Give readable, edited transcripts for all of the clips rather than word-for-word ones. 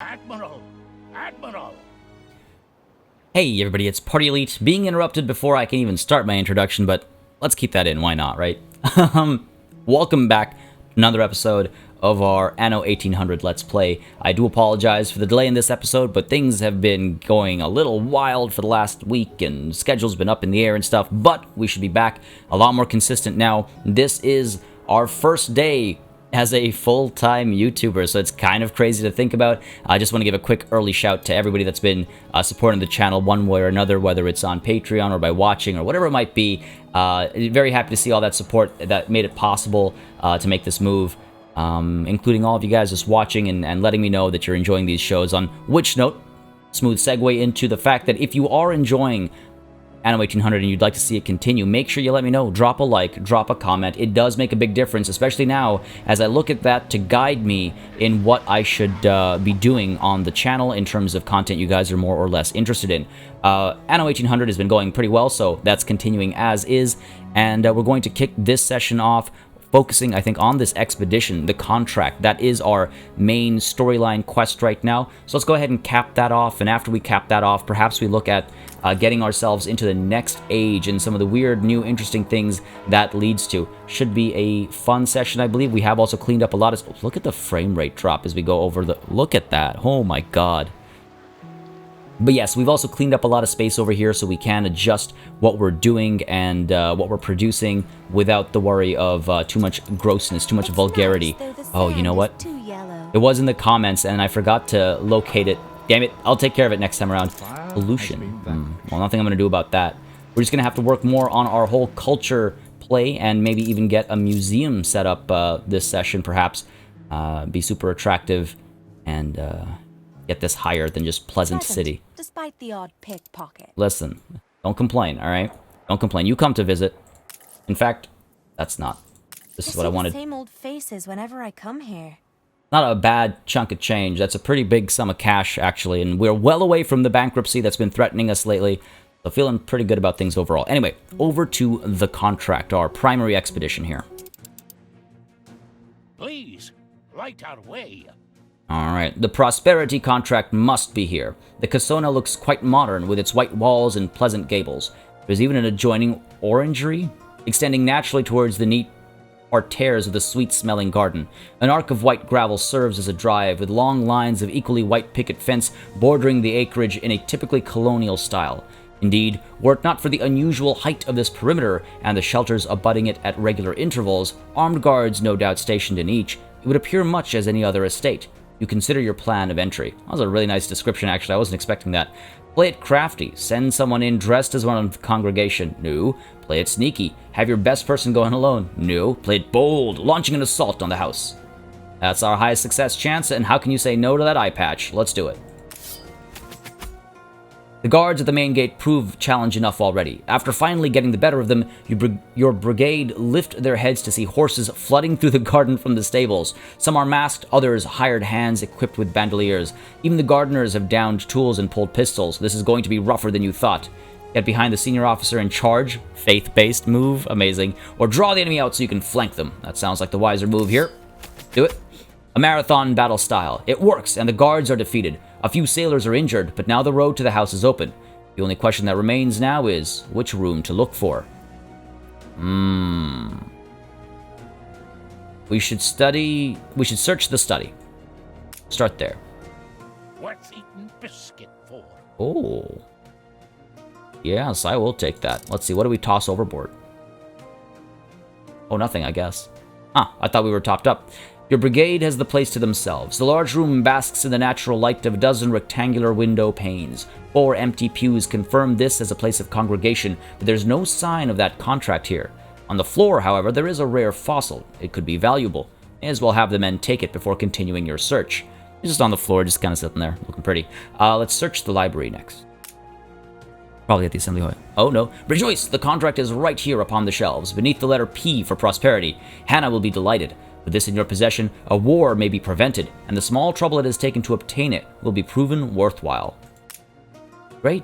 Admiral! Admiral! Hey everybody, it's Party Elite, being interrupted before I can even start my introduction, but let's keep that in, why not, right? Welcome back to another episode of our Anno 1800 Let's Play. I do apologize for the delay in this episode, but things have been going a little wild for the last week, and schedule's been up in the air and stuff, but we should be back a lot more consistent now. This is our first day as a full-time YouTuber, so it's kind of crazy to think about. I just want to give a quick early shout to everybody that's been supporting the channel one way or another, whether it's on Patreon or by watching or whatever it might be. Very happy to see all that support that made it possible to make this move, including all of you guys just watching and letting me know that you're enjoying these shows. On which note, smooth segue into the fact that if you are enjoying Anno 1800 and you'd like to see it continue, make sure you let me know. Drop a like, drop a comment. It does make a big difference, especially now as I look at that to guide me in what I should be doing on the channel in terms of content you guys are more or less interested in. Anno 1800 has been going pretty well, so that's continuing as is, and we're going to kick this session off focusing, I think, on this expedition, the contract. That is our main storyline quest right now. So let's go ahead and cap that off, and after we cap that off, perhaps we look at getting ourselves into the next age and some of the weird, new, interesting things that leads to. Should be a fun session, I believe. We have also cleaned up a lot of... Look at the frame rate drop as we go over the... Look at that. Oh my god. But yes, we've also cleaned up a lot of space over here so we can adjust what we're doing and what we're producing without the worry of too much grossness, too much vulgarity. Oh, you know what? It was in the comments and I forgot to locate it. Damn it, I'll take care of it next time around. Pollution. Well, nothing I'm going to do about that. We're just going to have to work more on our whole culture play and maybe even get a museum set up this session, perhaps. Be super attractive and... get this higher than just Pleasant City. Despite the odd pickpocket. Listen, don't complain, all right? Don't complain. You come to visit. In fact, that's not. This is what I wanted. Same old faces whenever I come here. Not a bad chunk of change. That's a pretty big sum of cash, actually, and we're well away from the bankruptcy that's been threatening us lately. So feeling pretty good about things overall. Anyway, over to the contract, our primary expedition here. Please, light our way. Alright, the Prosperity contract must be here. The Casona looks quite modern with its white walls and pleasant gables. There's even an adjoining orangery, extending naturally towards the neat parterres of the sweet-smelling garden. An arc of white gravel serves as a drive, with long lines of equally white picket fence bordering the acreage in a typically colonial style. Indeed, were it not for the unusual height of this perimeter and the shelters abutting it at regular intervals, armed guards no doubt stationed in each, it would appear much as any other estate. You consider your plan of entry. That was a really nice description, actually. I wasn't expecting that. Play it crafty. Send someone in dressed as one of the congregation. No. Play it sneaky. Have your best person go in alone. No. Play it bold, launching an assault on the house. That's our highest success chance, and how can you say no to that eye patch? Let's do it. The guards at the main gate prove challenge enough already. After finally getting the better of them, your brigade lift their heads to see horses flooding through the garden from the stables. Some are masked, others hired hands equipped with bandoliers. Even the gardeners have downed tools and pulled pistols. This is going to be rougher than you thought. Get behind the senior officer in charge, faith-based move, amazing. Or draw the enemy out so you can flank them. That sounds like the wiser move here. Do it. A marathon battle style. It works, and the guards are defeated. A few sailors are injured, but now the road to the house is open. The only question that remains now is which room to look for. We should search the study. Start there. What's eating biscuit for? Oh. Yes, I will take that. Let's see, what do we toss overboard? Oh, nothing, I guess. I thought we were topped up. Your brigade has the place to themselves. The large room basks in the natural light of a dozen rectangular window panes. 4 empty pews confirm this as a place of congregation, but there's no sign of that contract here. On the floor, however, there is a rare fossil. It could be valuable. May as well have the men take it before continuing your search. It's just on the floor, just kind of sitting there, looking pretty. Let's search the library next. Probably at the assembly hall. Oh no. Rejoice! The contract is right here upon the shelves, beneath the letter P for prosperity. Hannah will be delighted. With this in your possession, a war may be prevented, and the small trouble it has taken to obtain it will be proven worthwhile. Great.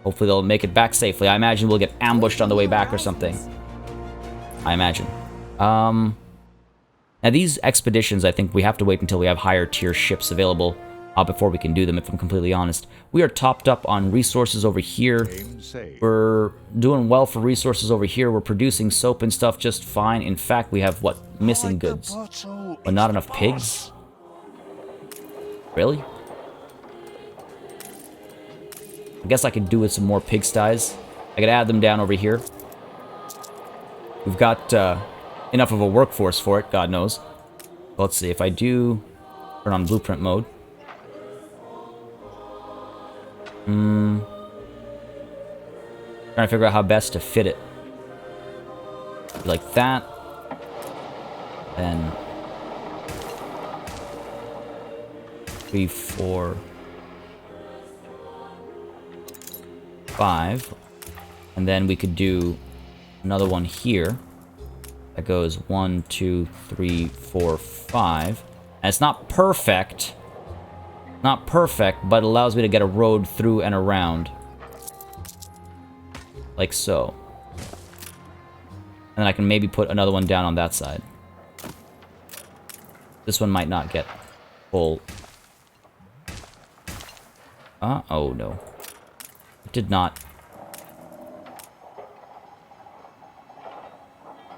Hopefully they'll make it back safely. I imagine we'll get ambushed on the way back or something. I imagine. Now, these expeditions, I think we have to wait until we have higher tier ships available before we can do them, if I'm completely honest. We are topped up on resources over here. We're doing well for resources over here. We're producing soap and stuff just fine. In fact, we have, what, missing goods. But not enough pigs? Really? I guess I could do with some more pigsties. I could add them down over here. We've got enough of a workforce for it, God knows. But let's see, if I do turn on blueprint mode. Trying to figure out how best to fit it. Like that. Then 3, 4, 5. And then we could do another one here. That goes 1, 2, 3, 4, 5. And it's not perfect. Not perfect, but it allows me to get a road through and around. Like so. And then I can maybe put another one down on that side. This one might not get full. Oh no. It did not.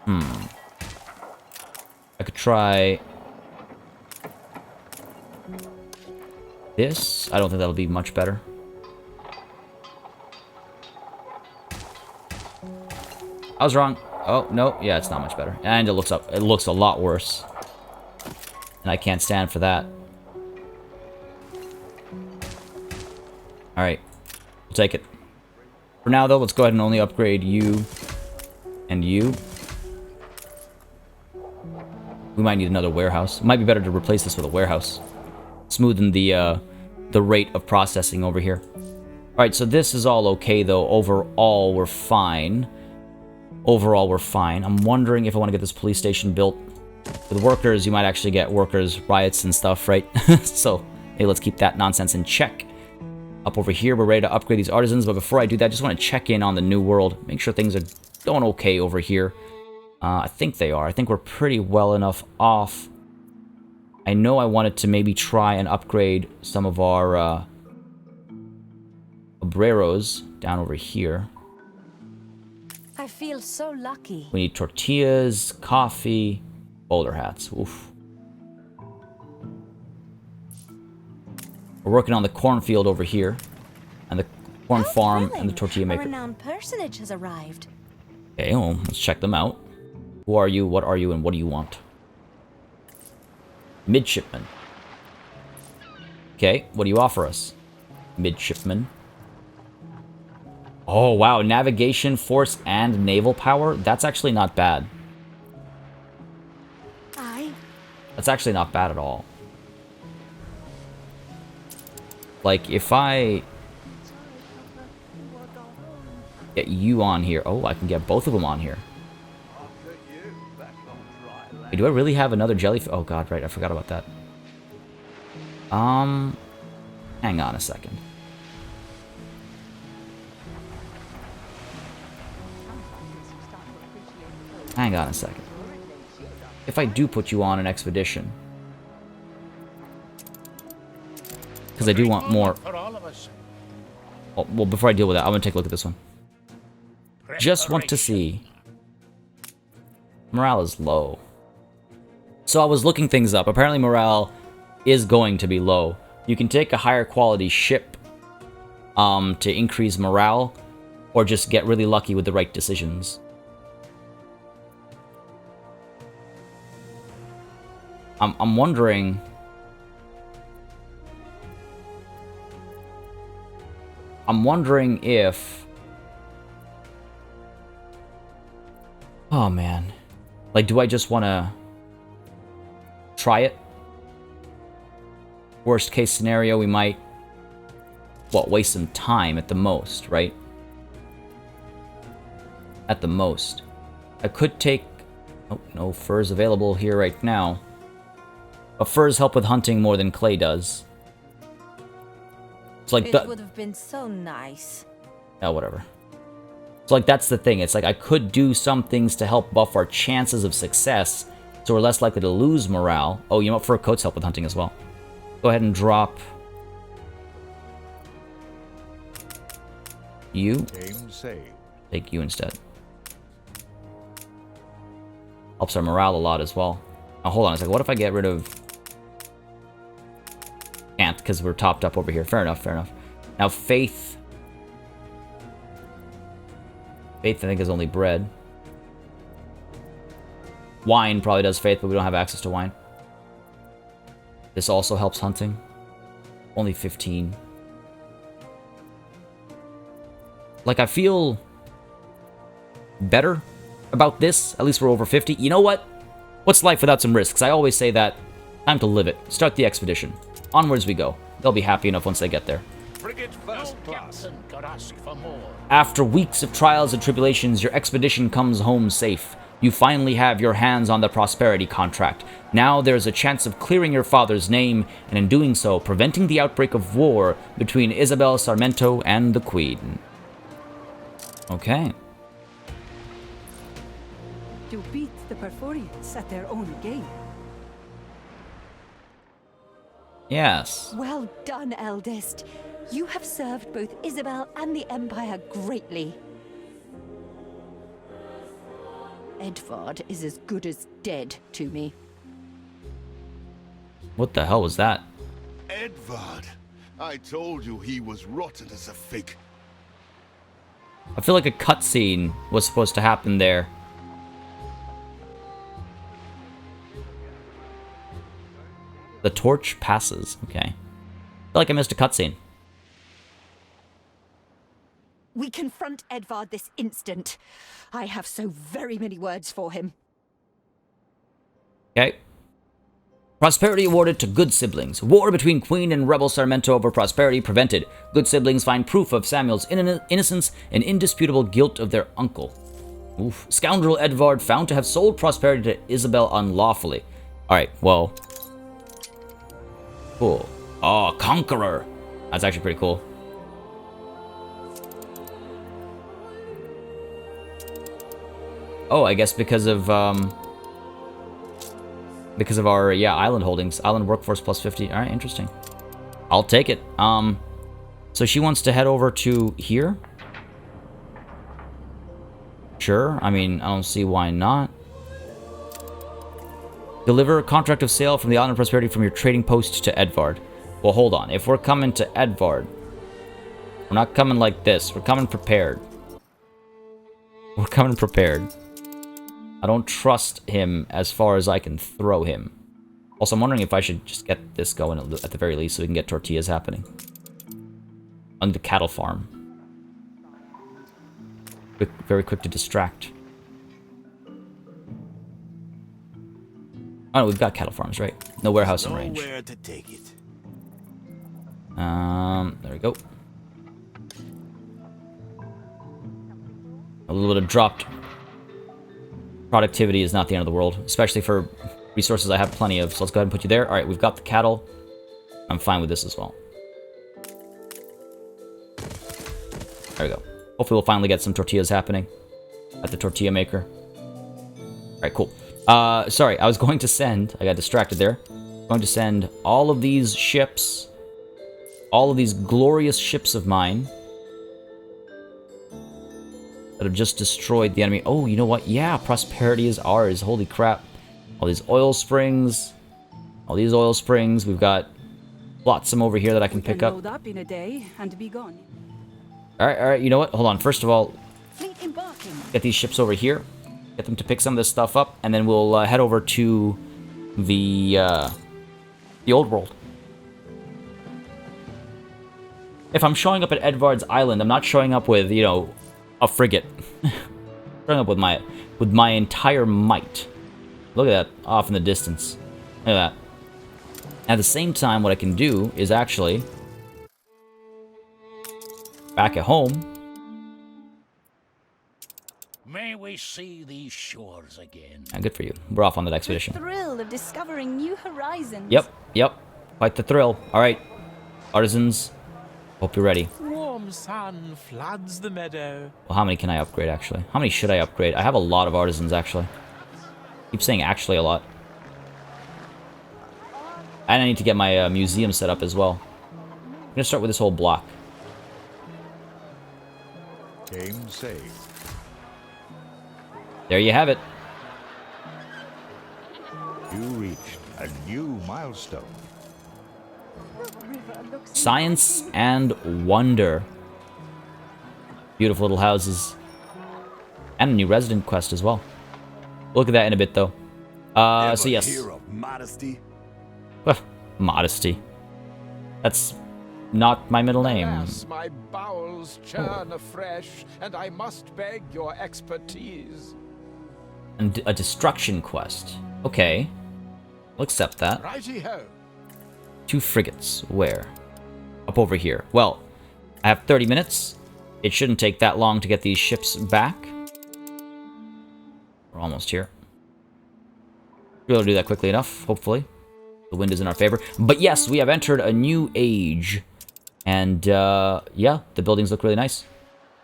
I could try this. I don't think that'll be much better. I was wrong. Oh, no. Yeah, it's not much better. And it looks a lot worse. And I can't stand for that. Alright. We'll take it. For now, though, let's go ahead and only upgrade you and you. We might need another warehouse. It might be better to replace this with a warehouse. Smoothen the rate of processing over here. Alright, so this is all okay, though. Overall, we're fine. Overall, we're fine. I'm wondering if I want to get this police station built. With workers, you might actually get workers' riots and stuff, right? So, hey, let's keep that nonsense in check. Up over here, we're ready to upgrade these artisans, but before I do that, I just want to check in on the new world. Make sure things are going okay over here. I think they are. I think we're pretty well enough off. I know I wanted to maybe try and upgrade some of our obreros down over here. I feel so lucky. We need tortillas, coffee, bowler hats. Oof. We're working on the cornfield over here, and the corn farm, and the tortilla maker. A renowned personage has arrived. Okay, well, let's check them out. Who are you, what are you, and what do you want? Midshipman. Okay, what do you offer us? Midshipman. Oh, wow, navigation, force, and naval power? That's actually not bad. Aye. That's actually not bad at all. Like, if I get you on here... Oh, I can get both of them on here. Wait, do I really have another jellyfish? Oh, God, right. I forgot about that. Hang on a second. Hang on a second. If I do put you on an expedition... Because I do want more... Oh, well, before I deal with that, I'm going to take a look at this one. Just want to see... Morale is low. So I was looking things up. Apparently morale is going to be low. You can take a higher quality ship to increase morale, or just get really lucky with the right decisions. I'm wondering... if... Oh, man. Like, do I just want to try it? Worst case scenario, we might, what, waste some time at the most, right? At the most. I could take... Oh, no furs available here right now. But furs help with hunting more than clay does. It's like it would have been so nice. Oh, whatever. So, like, that's the thing. It's like I could do some things to help buff our chances of success so we're less likely to lose morale. Oh, you know what? Fur coats help with hunting as well. Go ahead and drop you. Game saved. Take you instead. Helps our morale a lot as well. Oh, hold on a second. What if I get rid of... Can't, because we're topped up over here. Fair enough, fair enough. Now, faith. Faith, I think, is only bread. Wine probably does faith, but we don't have access to wine. This also helps hunting. Only 15. Like, I feel better about this. At least we're over 50. You know what? What's life without some risks? I always say that. Time to live it. Start the expedition. Onwards we go. They'll be happy enough once they get there. Frigate first class. Could ask for more. After weeks of trials and tribulations, your expedition comes home safe. You finally have your hands on the prosperity contract. Now there's a chance of clearing your father's name, and in doing so, preventing the outbreak of war between Isabel Sarmento and the Queen. Okay. To beat the Perforians at their own game. Yes. Well done, eldest. You have served both Isabel and the Empire greatly. Edvard is as good as dead to me. What the hell was that? Edvard, I told you he was rotten as a fig. I feel like a cutscene was supposed to happen there. The torch passes. Okay. I feel like I missed a cutscene. We confront Edvard this instant. I have so very many words for him. Okay. Prosperity awarded to good siblings. War between Queen and Rebel Sarmento over prosperity prevented. Good siblings find proof of Samuel's innocence and indisputable guilt of their uncle. Oof. Scoundrel Edvard found to have sold prosperity to Isabel unlawfully. Alright, well. Cool. Oh, Conqueror. That's actually pretty cool. Oh, I guess because of our island holdings. Island workforce plus 50. Alright, interesting. I'll take it. So she wants to head over to here? Sure. I mean, I don't see why not. Deliver a contract of sale from the Island of Prosperity from your trading post to Edvard. Well, hold on. If we're coming to Edvard, we're not coming like this. We're coming prepared. We're coming prepared. I don't trust him as far as I can throw him. Also, I'm wondering if I should just get this going at the very least so we can get tortillas happening. On the cattle farm. Very quick to distract. Oh, no, we've got cattle farms, right? No warehouse in range. Nowhere to take it. There we go. A little bit of dropped productivity is not the end of the world, especially for resources I have plenty of. So let's go ahead and put you there. All right, we've got the cattle. I'm fine with this as well. There we go. Hopefully we'll finally get some tortillas happening at the tortilla maker. All right, cool. Sorry, I was going to send... I got distracted there. Going to send all of these ships, all of these glorious ships of mine that have just destroyed the enemy. Oh, you know what? Yeah, prosperity is ours. Holy crap. All these oil springs. All these oil springs. We've got flotsam over here that I can pick up. Load up in a day and be gone. Alright, you know what? Hold on. First of all, Fleet embarking. get these ships over here. Get them to pick some of this stuff up, and then we'll head over to the old world. If I'm showing up at Edvard's Island, I'm not showing up with, you know, a frigate. Showing up with my entire might. Look at that, off in the distance. Look at that. At the same time, what I can do is actually, back at home, May we see these shores again. good for you. We're off on that The expedition. thrill of discovering new horizons. Yep. Quite the thrill. Alright, artisans, hope you're ready. Warm sun floods the meadow. Well, how many can I upgrade, actually? How many should I upgrade? I have a lot of artisans, actually. Keep saying actually a lot. And I need to get my museum set up as well. I'm gonna start with this whole block. Game saved. There you have it. You reached a new milestone. Science and wonder. Beautiful little houses. And a new resident quest as well. We'll look at that in a bit, though. So yes. Hear of modesty? Modesty. That's not my middle name. Alas, my bowels churn afresh, and I must beg your expertise. And a destruction quest. Okay. We'll accept that. Righty-ho. 2 frigates. Where? Up over here. Well, I have 30 minutes. It shouldn't take that long to get these ships back. We're almost here. We'll be able to do that quickly enough, hopefully. The wind is in our favor. But yes, we have entered a new age. And, yeah, the buildings look really nice.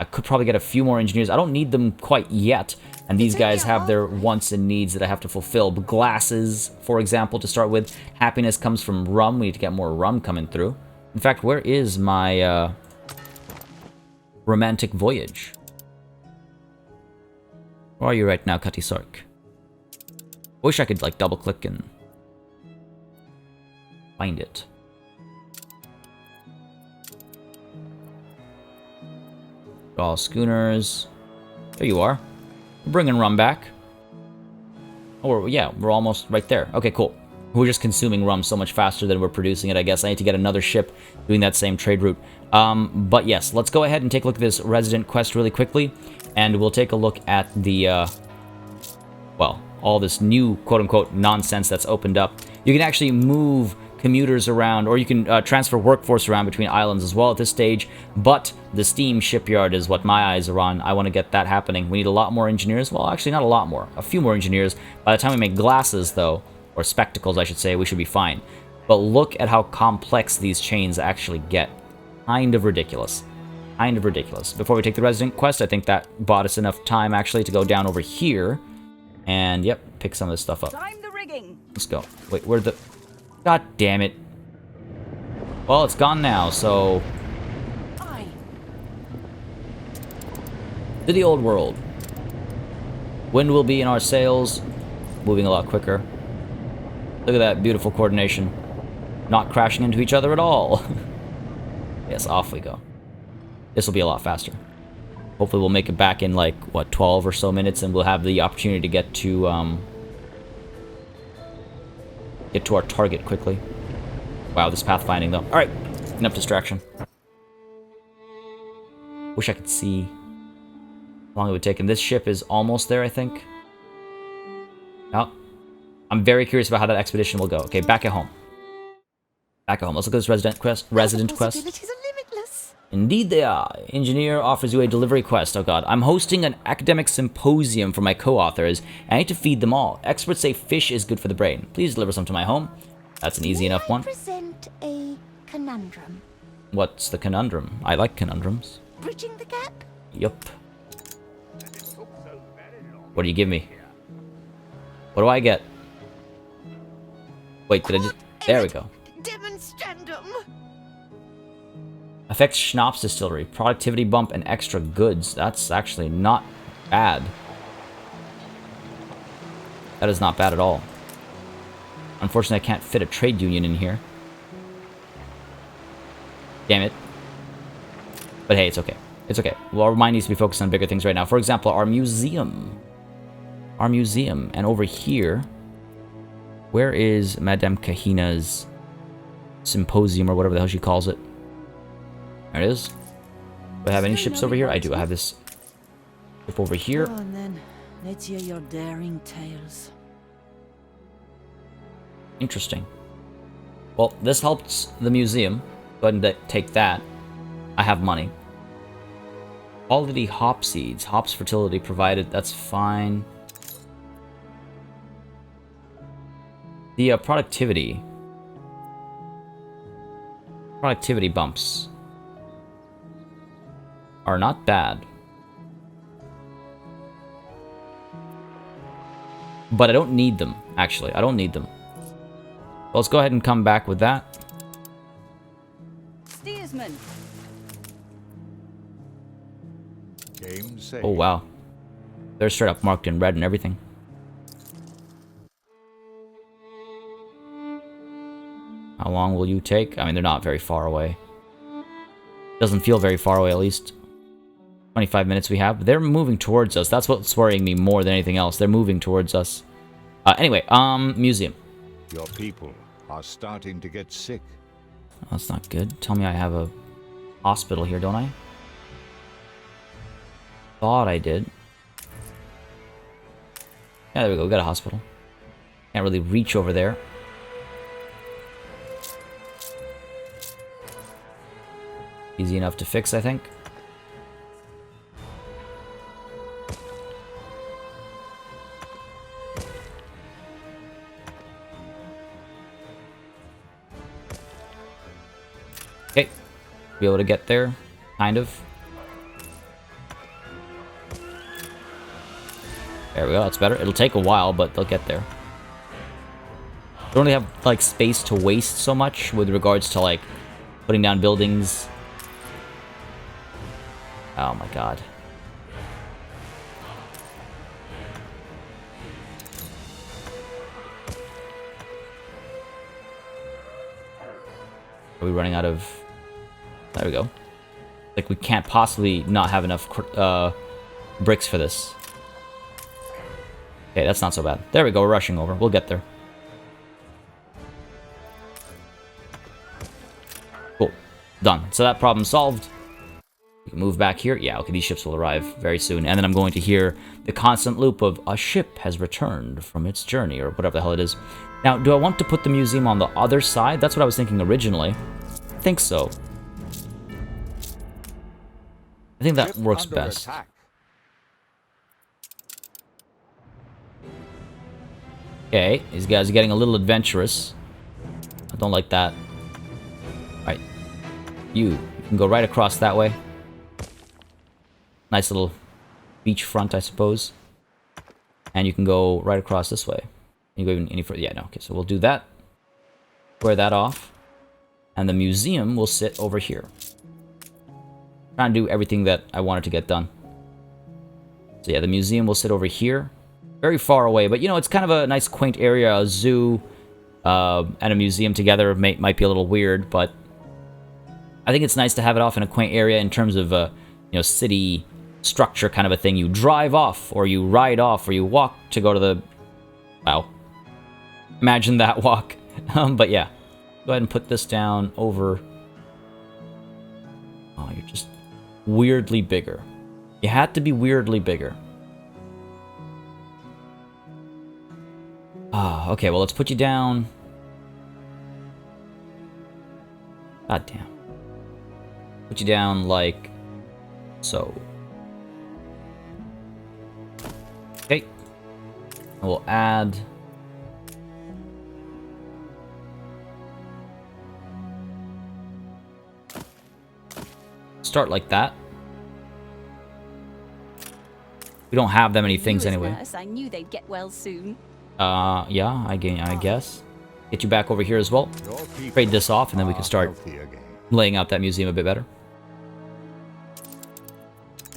I could probably get a few more engineers. I don't need them quite yet. And these guys have their wants and needs that I have to fulfill. Glasses, for example, to start with. Happiness comes from rum. We need to get more rum coming through. In fact, where is my, romantic voyage? Where are you right now, Cutty Sark? I wish I could, like, double-click and find it. All schooners. There you are. We're bringing rum back. Oh, yeah, we're almost right there. Okay, cool. We're just consuming rum so much faster than we're producing it, I guess. I need to get another ship doing that same trade route. But yes, let's go ahead and take a look at this resident quest really quickly. And we'll take a look at the, well, all this new quote-unquote nonsense that's opened up. You can actually move commuters around, or you can transfer workforce around between islands as well at this stage, but the steam shipyard is what my eyes are on. I want to get that happening. We need a lot more engineers. Well, actually, not a lot more. A few more engineers. By the time we make glasses, though, or spectacles, I should say, we should be fine. But look at how complex these chains actually get. Kind of ridiculous. Kind of ridiculous. Before we take the resident quest, I think that bought us enough time, actually, to go down over here and, yep, pick some of this stuff up. Climb the rigging. Let's go. Wait, where'd the... God damn it. Well, it's gone now, so... Aye. To the old world. Wind will be in our sails. Moving a lot quicker. Look at that beautiful coordination. Not crashing into each other at all. Yes, off we go. This will be a lot faster. Hopefully we'll make it back in, like, what, 12 or so minutes, and we'll have the opportunity to get to our target quickly. Wow, this pathfinding, though. Alright, enough distraction. Wish I could see how long it would take. And this ship is almost there, I think. Oh, I'm very curious about how that expedition will go. Okay, back at home. Back at home. Let's look at this resident quest. Possibilities are limitless. Indeed they are. Engineer offers you a delivery quest. Oh god. I'm hosting an academic symposium for my co-authors. I need to feed them all. Experts say fish is good for the brain. Please deliver some to my home. That's an easy enough one. Present a conundrum. What's the conundrum? I like conundrums. Bridging the gap? Yup. What do you give me? What do I get? Wait, did I just... There we go. Demonstrandum. Affects Schnapps Distillery. Productivity bump and extra goods. That's actually not bad. That is not bad at all. Unfortunately, I can't fit a trade union in here. Damn it. But hey, it's okay. It's okay. Well, our mind needs to be focused on bigger things right now. For example, our museum. Our museum. And over here... Where is Madame Kahina's symposium, or whatever the hell she calls it? There it is. Do I have any ships over here? I do. I have this ship over here. Go on then. Let's hear your daring tales. Interesting. Well, this helps the museum. Go ahead and take that. I have money. Quality hop seeds. Hops fertility provided. That's fine. The productivity bumps are not bad. But I don't need them, actually. I don't need them. let's go ahead and come back with that. Steersman. Game safe. Oh, wow. They're straight up marked in red and everything. How long will you take? I mean, they're not very far away. Doesn't feel very far away, at least. 25 minutes we have. They're moving towards us. That's what's worrying me more than anything else. They're moving towards us. Anyway, museum. Your people are starting to get sick. Oh, that's not good. Tell me I have a hospital here, don't I? Thought I did. Yeah, there we go. We got a hospital. Can't really reach over there. Easy enough to fix, I think. Okay. Be able to get there, kind of. There we go, that's better. It'll take a while, but they'll get there. They don't really have, like, space to waste so much with regards to, like, putting down buildings. Oh my god. Are we running out of... There we go. Like, we can't possibly not have enough bricks for this. Okay, that's not so bad. There we go, we're rushing over. We'll get there. Cool. Done. So that problem solved. We can move back here. Yeah, okay, these ships will arrive very soon. And then I'm going to hear the constant loop of a ship has returned from its journey, or whatever the hell it is. Now, do I want to put the museum on the other side? That's what I was thinking originally. I think so. I think that works best. Okay, these guys are getting a little adventurous. I don't like that. Alright. You can go right across that way. Nice little beachfront, I suppose. And you can go right across this way. You go even any further. Yeah, no. Okay, so we'll do that. Square that off. And the museum will sit over here. Trying to do everything that I wanted to get done. So yeah, the museum will sit over here. Very far away, but you know, it's kind of a nice quaint area. A zoo and a museum together might be a little weird, but I think it's nice to have it off in a quaint area in terms of you know, city structure kind of a thing. You drive off, or you ride off, or you walk to go to the... Wow. Imagine that walk. But yeah. Go ahead and put this down over... Oh, you're just weirdly bigger. You had to be weirdly bigger. Ah, okay, well, let's put you down. God damn. Put you down like so. Okay. And we'll add... Start like that. We don't have that many things anyway. I knew they'd get well soon. Yeah, I guess. Get you back over here as well. Trade this off, and then we can start laying out that museum a bit better.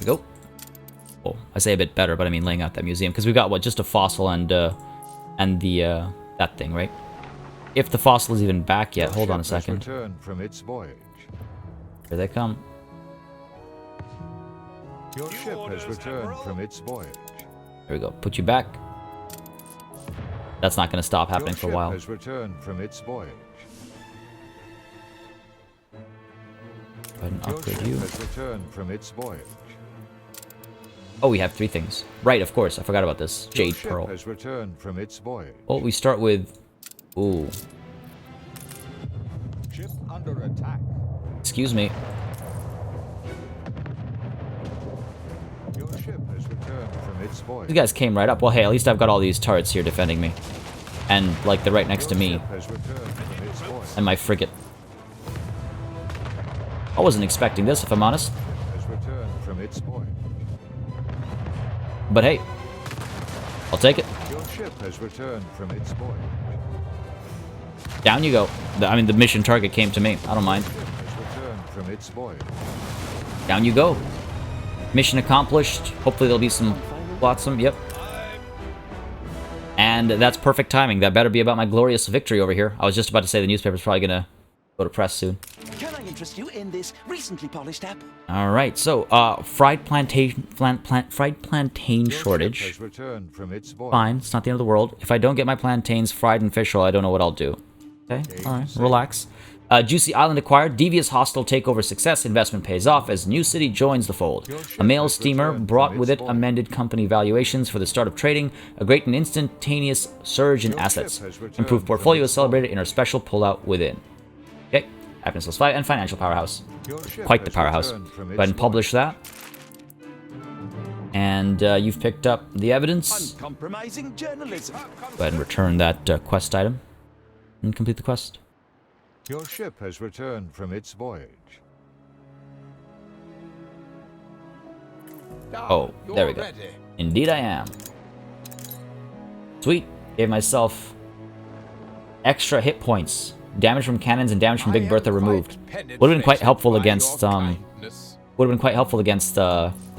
There we go. Oh, I say a bit better, but I mean laying out that museum, because we've got, what, just a fossil and the, that thing, right? If the fossil is even back yet. Hold on a second. From its voyage. Here they come. Your ship has returned from its voyage. There we go. Put you back. That's not going to stop happening for a while. Your ship has returned from its voyage. Go ahead and upgrade you. Has returned from its voyage. Oh, we have 3 things. Right, of course. I forgot about this. Jade Pearl. Has returned from its voyage. Well, we start with... Ooh. Ship under attack. Excuse me. Your ship has returned from its voyage. You guys came right up. Well, hey, at least I've got all these turrets here defending me. And, like, they're right next to me. And my frigate. I wasn't expecting this, if I'm honest. Has returned from its voyage. But hey, I'll take it. Your ship has returned from its voyage. Down you go. I mean, the mission target came to me. I don't mind. From its voyage. Down you go. Mission accomplished. Hopefully there'll be some flotsam. Yep. And that's perfect timing. That better be about my glorious victory over here. I was just about to say the newspaper's probably gonna go to press soon. Can I interest you in this recently polished apple? All right. So, fried plantain shortage. Has returned from its voyage. Fine. It's not the end of the world. If I don't get my plantains fried and fish oil, I don't know what I'll do. Okay. All right. Relax. Juicy Island acquired. Devious hostile takeover success. Investment pays off as new city joins the fold. A mail steamer brought with it amended company valuations for the start of trading. A great and instantaneous surge in assets. Improved portfolio is celebrated in our special pullout within. Okay. Happiness plus 5 and financial powerhouse. Quite the powerhouse. Go ahead and publish that. And you've picked up the evidence. Uncompromising journalism. Go ahead and return that quest item and complete the quest. Your ship has returned from its voyage. Oh, there we go. Indeed I am. Sweet. Gave myself extra hit points. Damage from cannons and damage from Big Bertha removed. Would have been quite helpful against the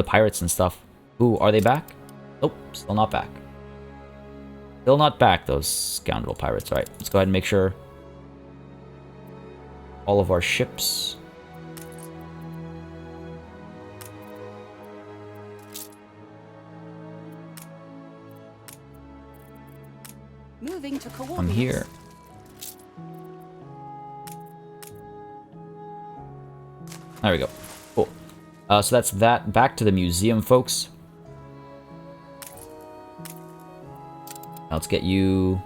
pirates and stuff. Ooh, are they back? Nope, still not back. Still not back, those scoundrel pirates. Alright, let's go ahead and make sure all of our ships. Moving to coordinates. I'm here. There we go. Cool. So that's that. Back to the museum, folks. Now let's get you...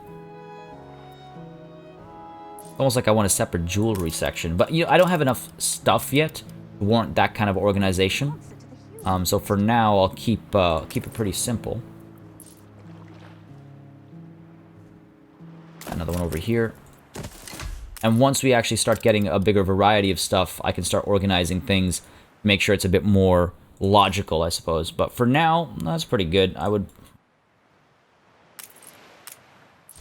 Almost like I want a separate jewelry section. But, you know, I don't have enough stuff yet to warrant that kind of organization. So for now, I'll keep it pretty simple. Another one over here. And once we actually start getting a bigger variety of stuff, I can start organizing things, make sure it's a bit more logical, I suppose. But for now, that's pretty good. I would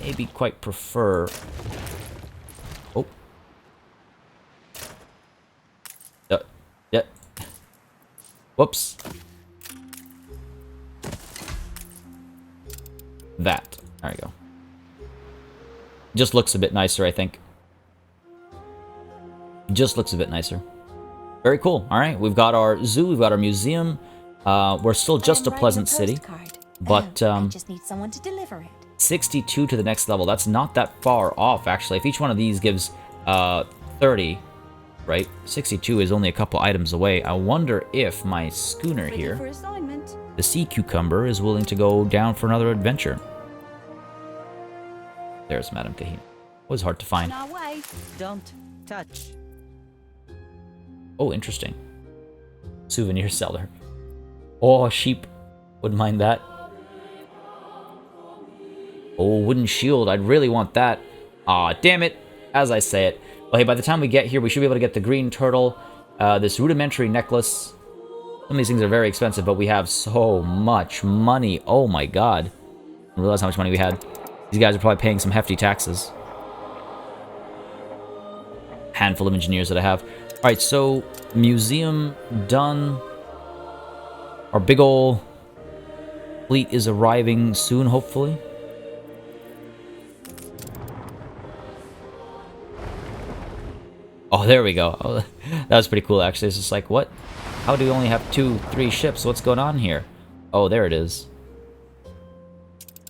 maybe quite prefer... Oh. Yeah. Whoops. That. There we go. Just looks a bit nicer, I think. Just looks a bit nicer. Very cool. All right, we've got our zoo, we've got our museum. We're still just a pleasant city, but I just need someone to deliver it. 62 to the next level. That's not that far off, actually. If each one of these gives 30, right? 62 is only a couple items away. I wonder if my schooner here, the sea cucumber, is willing to go down for another adventure. There's Madame Kahina. Was hard to find. On our way. Don't touch. Oh, interesting. Souvenir seller. Oh, sheep. Wouldn't mind that. Oh, wooden shield. I'd really want that. Aw, damn it. As I say it. Well, hey, by the time we get here, we should be able to get the green turtle, this rudimentary necklace. Some of these things are very expensive, but we have so much money. Oh my god. I didn't realize how much money we had. These guys are probably paying some hefty taxes. Handful of engineers that I have. Alright, so museum done. Our big ol' fleet is arriving soon, hopefully. Oh, there we go. Oh, that was pretty cool, actually. It's just like, what? How do we only have 2-3 ships? What's going on here? Oh, there it is.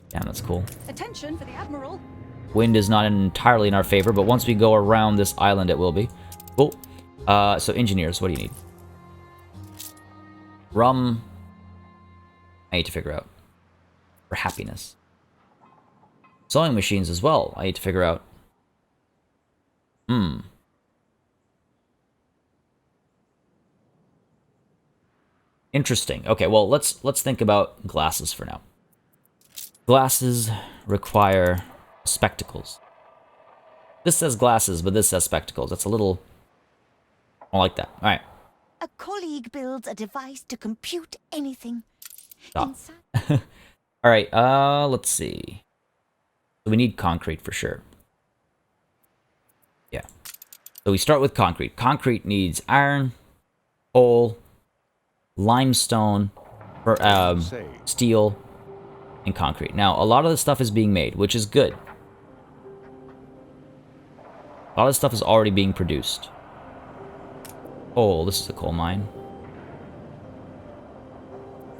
Damn, that's cool. Attention for the Admiral. Wind is not entirely in our favor, but once we go around this island, it will be. Cool. So engineers, what do you need? Rum. I need to figure out. For happiness. Sewing machines as well, I need to figure out. Interesting. Okay, well, let's think about glasses for now. Glasses require spectacles. This says glasses, but this says spectacles. That's a little... I don't like that. All right. A colleague builds a device to compute anything. Stop. All right, let's see. So we need concrete for sure. So we start with concrete. Concrete needs iron, coal, limestone, steel, and concrete. Now, a lot of the stuff is being made, which is good. A lot of stuff is already being produced. Oh, this is a coal mine.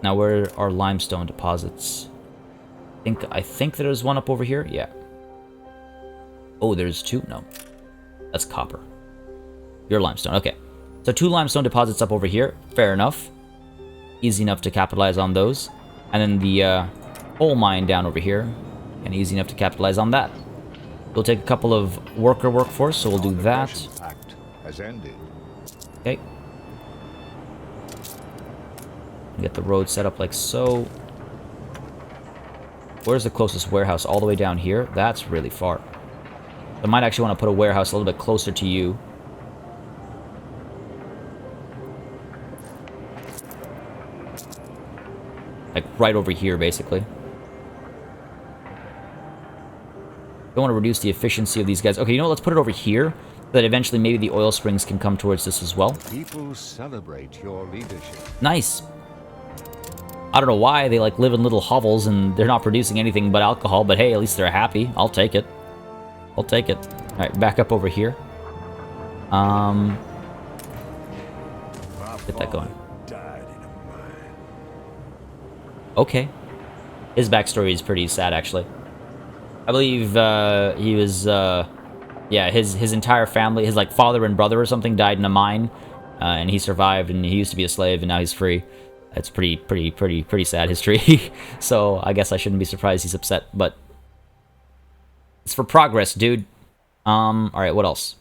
Now, where are limestone deposits? I think there's one up over here. Yeah. Oh, there's two? No. That's copper. You're limestone. Okay. So 2 limestone deposits up over here. Fair enough. Easy enough to capitalize on those. And then the coal mine down over here. And easy enough to capitalize on that. We'll take a couple of workforce, so we'll do that. Has ended. Okay. Get the road set up like so. Where's the closest warehouse? All the way down here? That's really far. I might actually want to put a warehouse a little bit closer to you. Like right over here, basically. Don't want to reduce the efficiency of these guys. Okay, you know what? Let's put it over here, so that eventually maybe the oil springs can come towards this as well. People celebrate your leadership. Nice. I don't know why they like live in little hovels and they're not producing anything but alcohol, but hey, at least they're happy. I'll take it. I'll take it. All right, back up over here. Get that going. Okay. His backstory is pretty sad, actually. I believe he was, yeah, his entire family, his like father and brother or something died in a mine, and he survived, and he used to be a slave, and now he's free. It's pretty sad history. So I guess I shouldn't be surprised he's upset, but it's for progress, dude. All right, what else?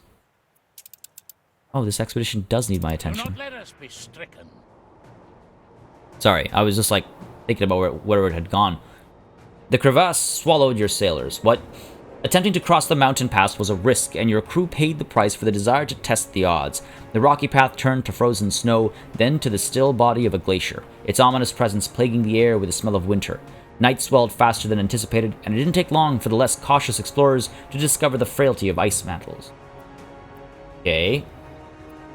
Oh, this expedition does need my Do attention. not let us be stricken. Sorry, I was just like thinking about where it had gone. The crevasse swallowed your sailors. What? Attempting to cross the mountain pass was a risk, and your crew paid the price for the desire to test the odds. The rocky path turned to frozen snow, then to the still body of a glacier, its ominous presence plaguing the air with the smell of winter. Night swelled faster than anticipated, and it didn't take long for the less cautious explorers to discover the frailty of ice mantles. Okay.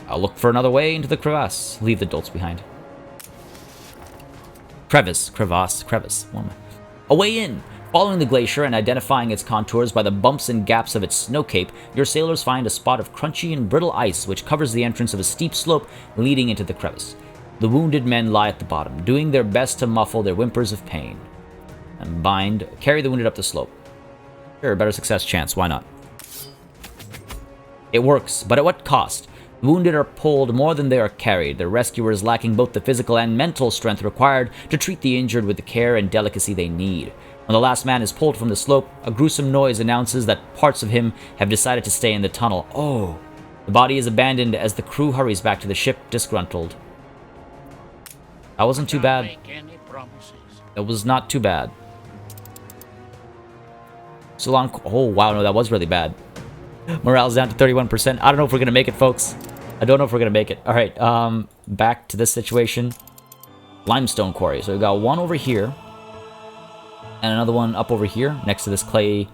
I'll look for another way into the crevasse. Leave the dolts behind. Crevasse. What am I? A way in! Following the glacier and identifying its contours by the bumps and gaps of its snow cape, your sailors find a spot of crunchy and brittle ice which covers the entrance of a steep slope leading into the crevice. The wounded men lie at the bottom, doing their best to muffle their whimpers of pain. And carry the wounded up the slope. Sure, better success chance, why not? It works, but at what cost? The wounded are pulled more than they are carried, their rescuers lacking both the physical and mental strength required to treat the injured with the care and delicacy they need. When the last man is pulled from the slope, a gruesome noise announces that parts of him have decided to stay in the tunnel. Oh! The body is abandoned as the crew hurries back to the ship, disgruntled. That wasn't too bad. Make any promises. It was not too bad. So long. Oh, wow, no, that was really bad. Morale's down to 31%. I don't know if we're going to make it, folks. I don't know if we're going to make it. All right, back to this situation. Limestone quarry. So we've got one over here. And another one up over here, next to this clay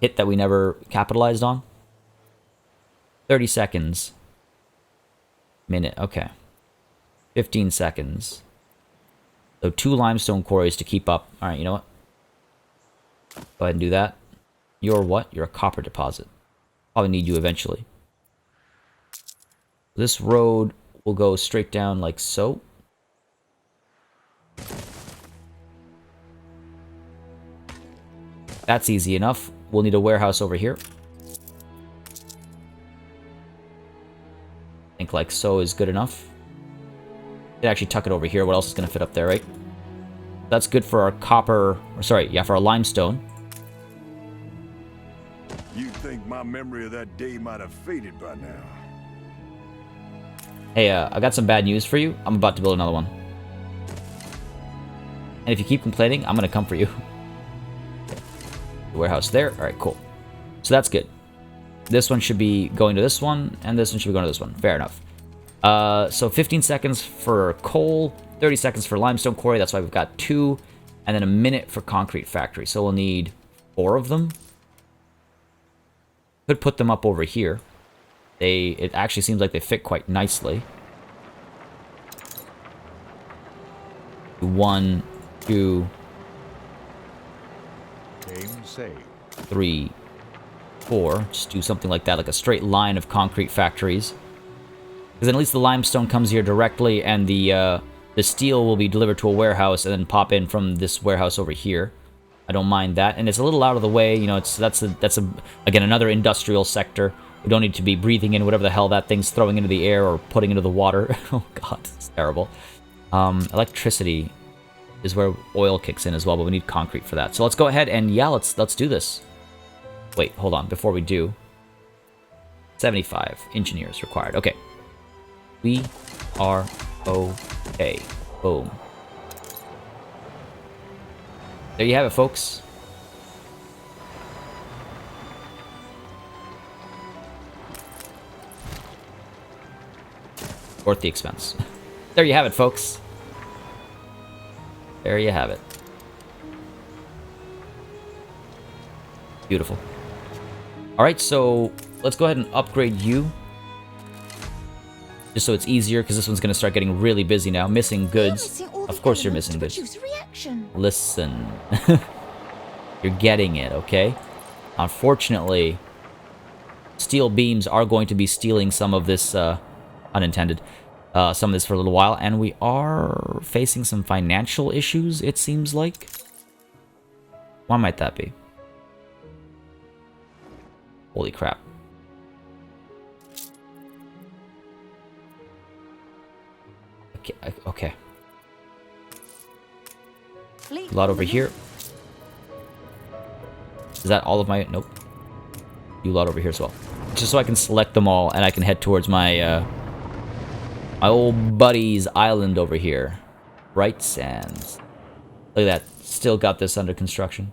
hit that we never capitalized on. 30 seconds. Minute, okay. 15 seconds. So 2 limestone quarries to keep up. Alright, you know what? Go ahead and do that. You're what? You're a copper deposit. Probably need you eventually. This road will go straight down like so. That's easy enough. We'll need a warehouse over here. I think like so is good enough. Could actually tuck it over here. What else is going to fit up there, right? That's good for our copper, or sorry, yeah, for our limestone. You think my memory of that day might have faded by now? Hey, I got some bad news for you. I'm about to build another one. And if you keep complaining, I'm going to come for you. Warehouse there. All right, cool. So that's good. This one should be going to this one, and this one should be going to this one. Fair enough. So 15 seconds for coal, 30 seconds for limestone quarry. That's why we've got 2, and then a minute for concrete factory. So we'll need 4 of them. Could put them up over here. It actually seems like they fit quite nicely. 1, 2, Game saved. 3, 4. Just do something like that, like a straight line of concrete factories. Because then at least the limestone comes here directly, and the steel will be delivered to a warehouse and then pop in from this warehouse over here. I don't mind that, and it's a little out of the way. You know, that's again another industrial sector. We don't need to be breathing in whatever the hell that thing's throwing into the air or putting into the water. Oh god, it's terrible. Electricity is where oil kicks in as well, but we need concrete for that. So let's go ahead and yeah, let's do this. Wait, hold on. Before we do, 75 engineers required. Okay, we are okay. Boom. There you have it, folks. Worth the expense. There you have it, folks. There you have it. Beautiful. Alright, so let's go ahead and upgrade you. Just so it's easier, because this one's going to start getting really busy now. Missing goods. Of course you're missing goods. Listen. You're getting it, okay? Unfortunately, steel beams are going to be stealing some of this, unintended, some of this for a little while, and we are facing some financial issues, it seems like. Why might that be? Holy crap. Okay. A lot over here. Is that all of my... Nope. You lot over here as well. Just so I can select them all and I can head towards my, my old buddy's island over here. Bright Sands. Look at that. Still got this under construction.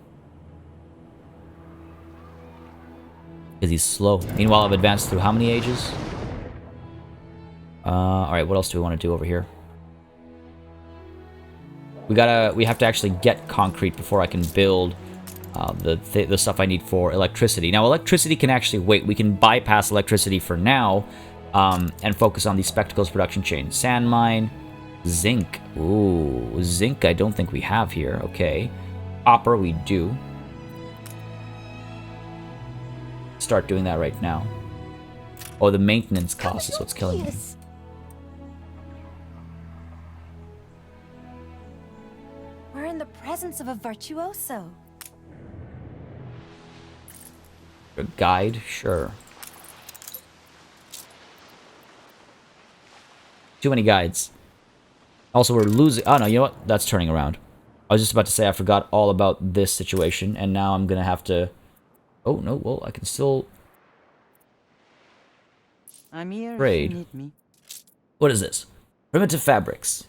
Because he's slow. Meanwhile, I've advanced through how many ages? Alright, what else do we want to do over here? We have to actually get concrete before I can build the stuff I need for electricity. Now, electricity can actually wait. We can bypass electricity for now and focus on the spectacles production chain. Sand mine, zinc. Ooh, zinc I don't think we have here. Okay. Copper we do. Start doing that right now. Oh, the maintenance cost is what's killing me. We're in the presence of a virtuoso. A guide? Sure. Too many guides. Also, we're losing... Oh, no, you know what? That's turning around. I was just about to say I forgot all about this situation, and now I'm going to have to... Oh, no, well, I can still... I'm here trade. if you need me. What is this? Primitive fabrics.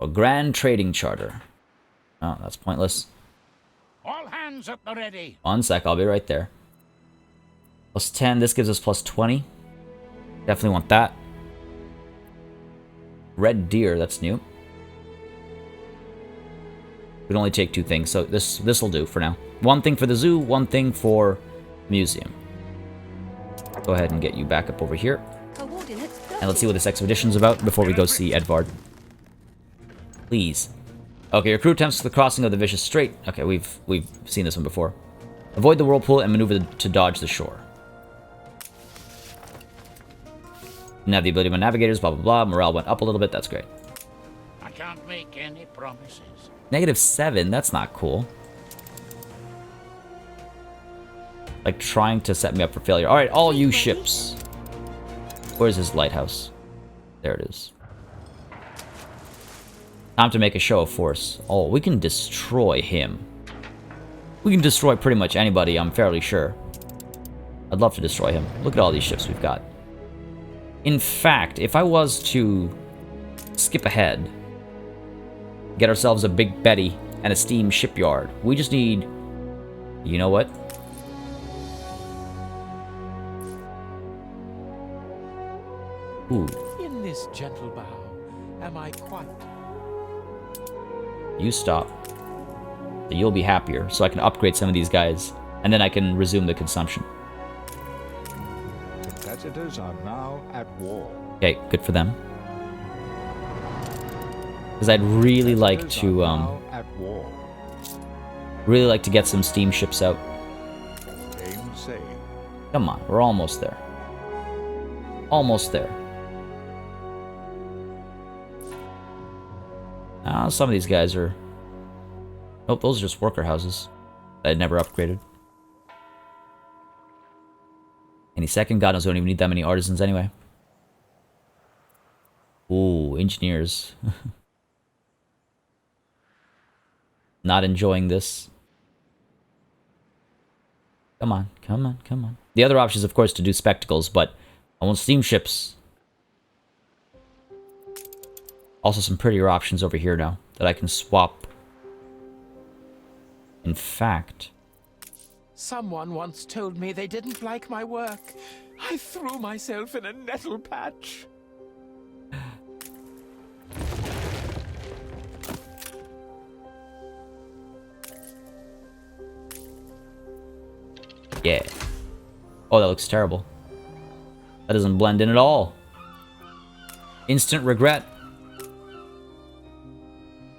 A grand trading charter. Oh, that's pointless. All hands at the ready. One sec, I'll be right there. Plus 10, this gives us plus 20. Definitely want that. Red deer, that's new. We can only take 2 things, so this will do for now. 1 thing for the zoo, 1 thing for museum. Go ahead and get you back up over here. And let's see what this expedition's about before we go see Edvard. Please. Okay, your crew attempts the crossing of the Vicious Strait. Okay, we've seen this one before. Avoid the whirlpool and maneuver to dodge the shore. Now the ability of my navigators, blah blah blah. Morale went up a little bit, that's great. I can't make any promises. -7, that's not cool. Like trying to set me up for failure. Alright, all you ships. Where's his lighthouse? There it is. Time to make a show of force. Oh, we can destroy him. We can destroy pretty much anybody, I'm fairly sure. I'd love to destroy him. Look at all these ships we've got. In fact, if I was to skip ahead, get ourselves a Big Betty and a steam shipyard, we just need... You know what? Ooh. In this gentle bow, am I quite... You stop. You'll be happier, so I can upgrade some of these guys, and then I can resume the consumption. visitors are now at war. Okay, good for them. Because I'd really like to, really like to get some steamships out. Come on, we're almost there. Almost there. Some of these guys are... Nope, those are just worker houses that I'd never upgraded. Any second, God knows we don't even need that many artisans anyway. Ooh, engineers. Not enjoying this. Come on, come on, come on. The other option is, of course, to do spectacles, but I want steamships. Also, some prettier options over here now that I can swap. In fact... Someone once told me they didn't like my work. I threw myself in a nettle patch. Yeah. Oh, that looks terrible. That doesn't blend in at all. Instant regret.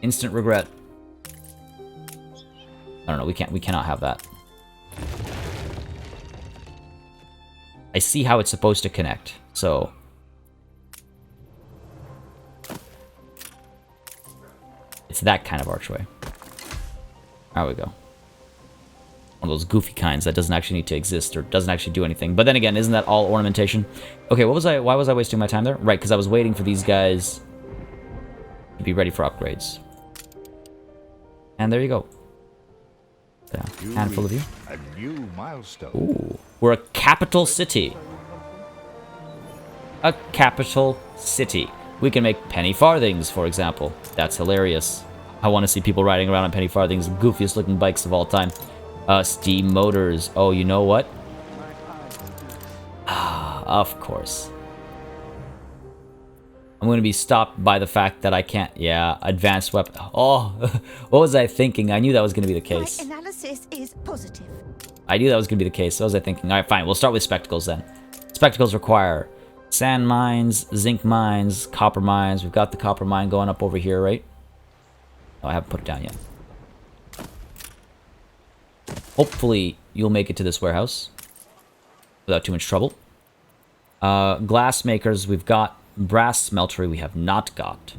Instant regret. I don't know, we cannot have that. I see how it's supposed to connect, so... It's that kind of archway. There we go. One of those goofy kinds that doesn't actually need to exist or doesn't actually do anything. But then again, isn't that all ornamentation? Okay, why was I wasting my time there? Right, because I was waiting for these guys to be ready for upgrades. And there you go. A handful of you. A new milestone. Ooh, we're a capital city. A capital city. We can make penny farthings, for example. That's hilarious. I want to see people riding around on penny farthings, the goofiest looking bikes of all time. Steam motors. Oh, you know what? Ah, of course. I'm going to be stopped by the fact that I can't... Yeah, advanced weapon... Oh, what was I thinking? I knew that was going to be the case. My analysis is positive. I knew that was going to be the case. What was I thinking? Alright, fine. We'll start with spectacles then. Spectacles require sand mines, zinc mines, copper mines. We've got the copper mine going up over here, right? Oh, I haven't put it down yet. Hopefully, you'll make it to this warehouse without too much trouble. Glass makers, we've got. Brass smeltery, we have not got.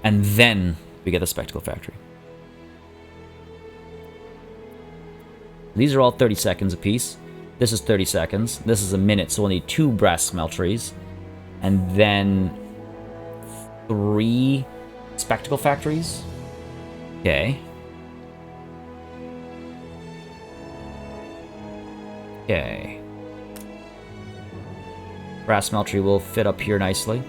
And then we get the spectacle factory. These are all 30 seconds apiece. This is 30 seconds. This is a minute, so we'll need 2 brass smelteries. And then 3 spectacle factories. Okay. Okay. Brass smeltery will fit up here nicely.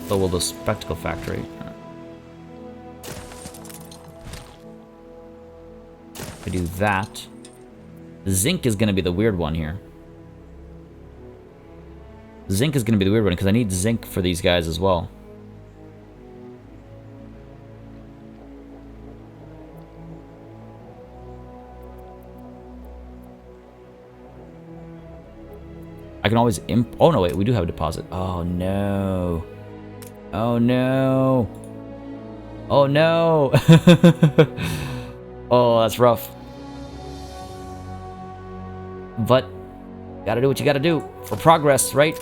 So will the spectacle factory. If I do that. Zinc is going to be the weird one here. Zinc is going to be the weird one because I need zinc for these guys as well. I can always oh no, wait, we do have a deposit. Oh no. Oh no. Oh no. Oh, that's rough. But gotta do what you gotta do for progress, right?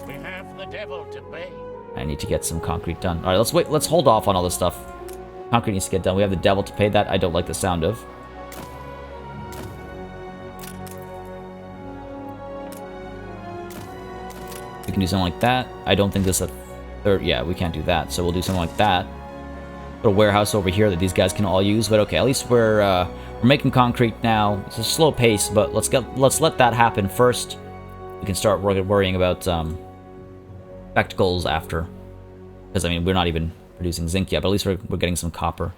We have the devil to pay. I need to get some concrete done. Alright, let's wait, let's hold off on all this stuff. Concrete needs to get done. We have the devil to pay. That I don't like the sound of. We can do something like that. I don't think this is a third... Yeah, we can't do that. So we'll do something like that. Put a warehouse over here that these guys can all use. But okay, at least we're making concrete now. It's a slow pace, but let's let that happen first. We can start worrying about spectacles after. Because, I mean, we're not even producing zinc yet, but at least we're getting some copper.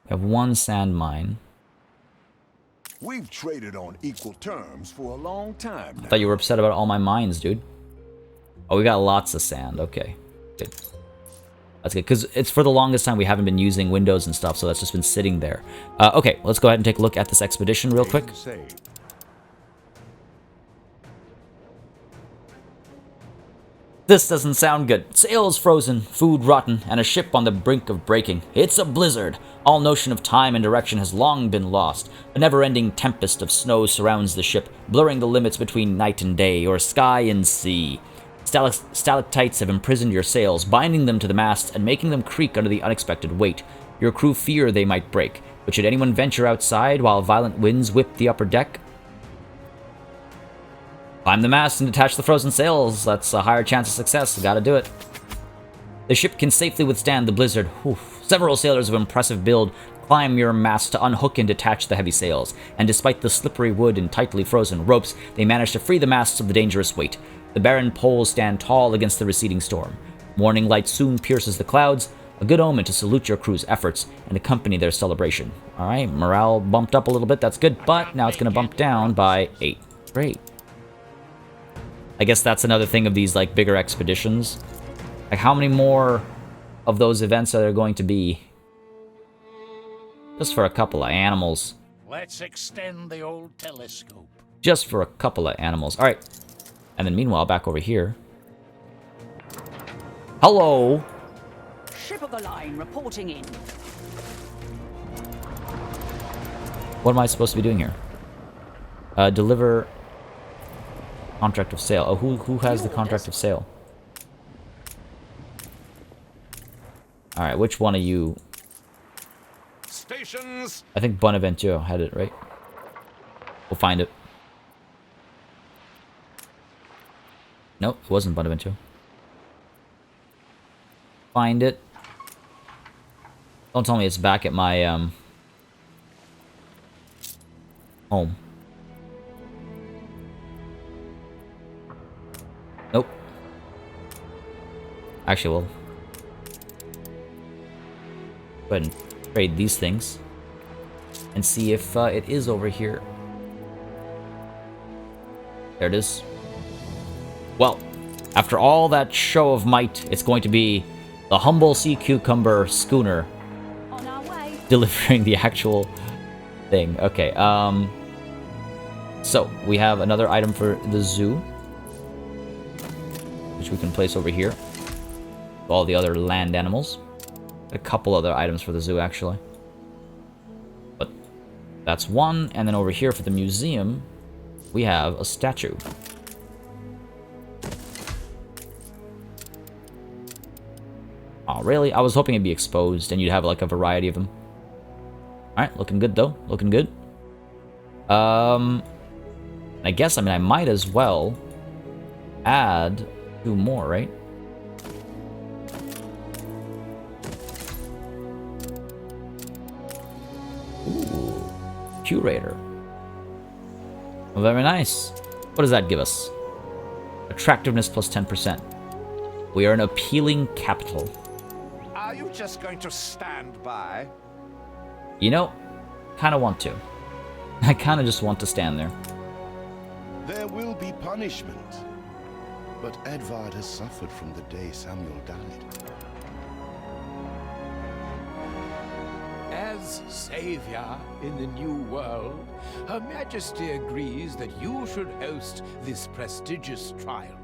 We have 1 sand mine. We've traded on equal terms for a long time now. I thought you were upset about all my mines, dude. Oh, we got lots of sand. Okay, good. That's good, because it's for the longest time we haven't been using windows and stuff, so that's just been sitting there. Okay, let's go ahead and take a look at this expedition real quick. This doesn't sound good. Sails frozen, food rotten, and a ship on the brink of breaking. It's a blizzard. All notion of time and direction has long been lost. A never-ending tempest of snow surrounds the ship, blurring the limits between night and day, or sky and sea. Stalactites have imprisoned your sails, binding them to the mast and making them creak under the unexpected weight. Your crew fear they might break, but should anyone venture outside while violent winds whip the upper deck? Climb the mast and detach the frozen sails. That's a higher chance of success. Gotta do it. The ship can safely withstand the blizzard. Oof. Several sailors of impressive build climb your mast to unhook and detach the heavy sails, and despite the slippery wood and tightly frozen ropes, they manage to free the masts of the dangerous weight. The barren poles stand tall against the receding storm. Morning light soon pierces the clouds, a good omen to salute your crew's efforts and accompany their celebration. Alright, morale bumped up a little bit, that's good, but now it's going to bump down by 8. Great. I guess that's another thing of these, like, bigger expeditions. Like, how many more of those events are there going to be? Just for a couple of animals. Let's extend the old telescope. Just for a couple of animals. Alright. And then meanwhile, back over here. Hello! Ship of the line reporting in. What am I supposed to be doing here? Deliver contract of sale. Oh, who has the contract of sale? Alright, which one of you? Stations. I think Bonaventure had it, right? We'll find it. Nope, it wasn't Bonaventure. Find it. Don't tell me it's back at my, home. Nope. Actually, we'll go ahead and trade these things and see if it is over here. There it is. Well, after all that show of might, it's going to be the humble sea cucumber schooner On our way. delivering the actual thing. Okay, so we have another item for the zoo, which we can place over here. All the other land animals. A couple other items for the zoo, actually. But that's one, and then over here for the museum, we have a statue. Oh, really? I was hoping it'd be exposed and you'd have, like, a variety of them. Alright, looking good, though. Looking good. I guess, I mean, I might as well add 2 more, right? Ooh. Curator. Well, very nice. What does that give us? Attractiveness plus 10%. We are an appealing capital. Are you just going to stand by? You know, kind of want to. I kind of just want to stand there. There will be punishment. But Edvard has suffered from the day Samuel died. As savior in the new world, Her Majesty agrees that you should host this prestigious trial.